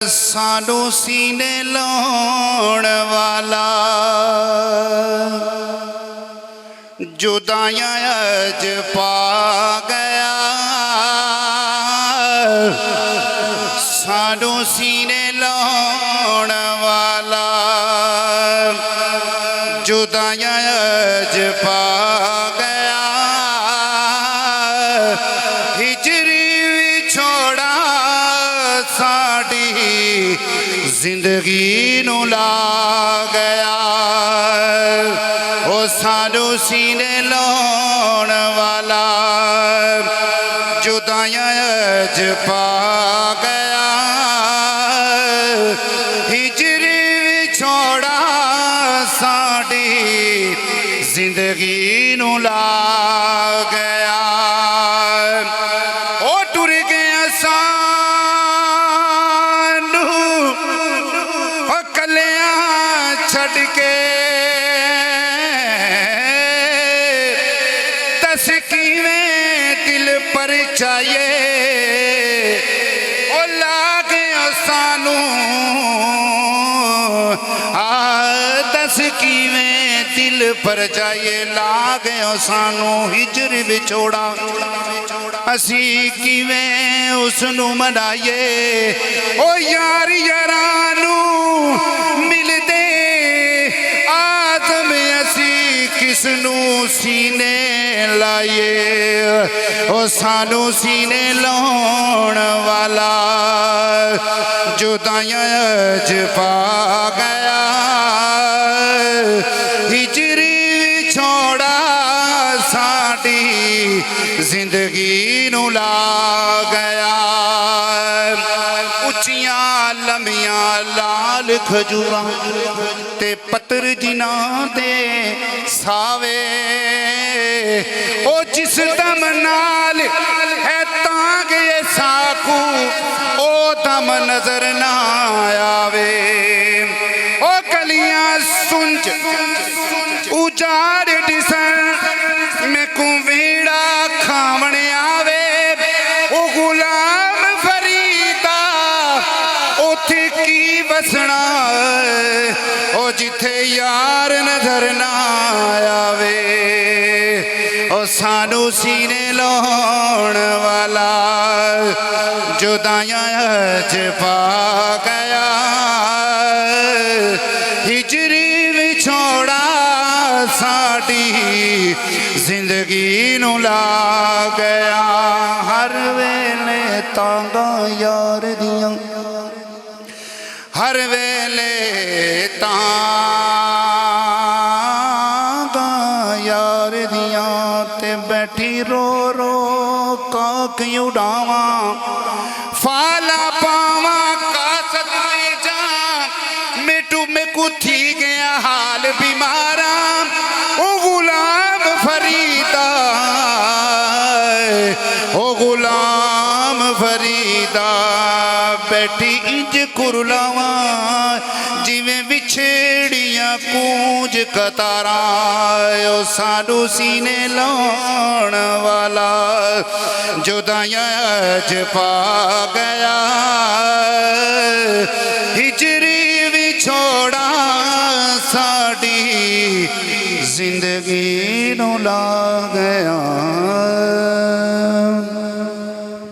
सानू सीने लाउण वाला जुदाइयां अज पा गया। सानू सीने लाउण वाला जुदाइयां अज पा गया। हिजरी विछोड़ा साडी जिंदगी नू ला गया। ओ सानू सीने लाउण वाला जुदाइयां अज पा गया। हिजरी विछोड़ा साडी जिंदगी नू ला गया। ओ टुर गया सानू ओ कलियां छड़ के। दस किवें दिल पर चाहिए ओ लागे सानू। दस किवें दिल पर चाहिए लागे सानू। हिजर विछोड़ा असी किवें उसनू मनाइए। ओ यार यारानू मिलदे आदम असी किसनू सीने लाइए। ओ सानू सीने लाउण वाला जुदाइयां अज पा गया। हिजरी विछोड़ा साडी जिंदगी नू ला गया। उच्चियां लंबियां लाल खजूरां ते पत्तर जिन्हां दे सावे। ओ जिस दम नाल है तांग ये साकू ओ दम नजर ना आवे। ओ गलियां सुंज उजाड़ दिसन मैं कुवेड़ा खावण आवे। ओ गुलाम फरीदा उथे की बसना ओ जिथे यार नजर ना आवे। ओ सानू सीने लाउण वाला जुदाइयां अज पा गया। हिजरी विछोड़ा साडी जिंदगी नू ला गया। हर वेले तांगा यार दियां हर वेले तांगा यार दियां ते बैठी रो रो काक उड़ावा। फाला पावा कासत में जा मेटू में कुथी गया हाल बीमारा। ओ गुलाम फरीदा ओ गुलाम फरीदा बैठी इंज कुरलावा जिवें विछेड़ियां कूंज कतारा। ओ सानू सीने लाउण वाला जुदाइयां अज पा गया।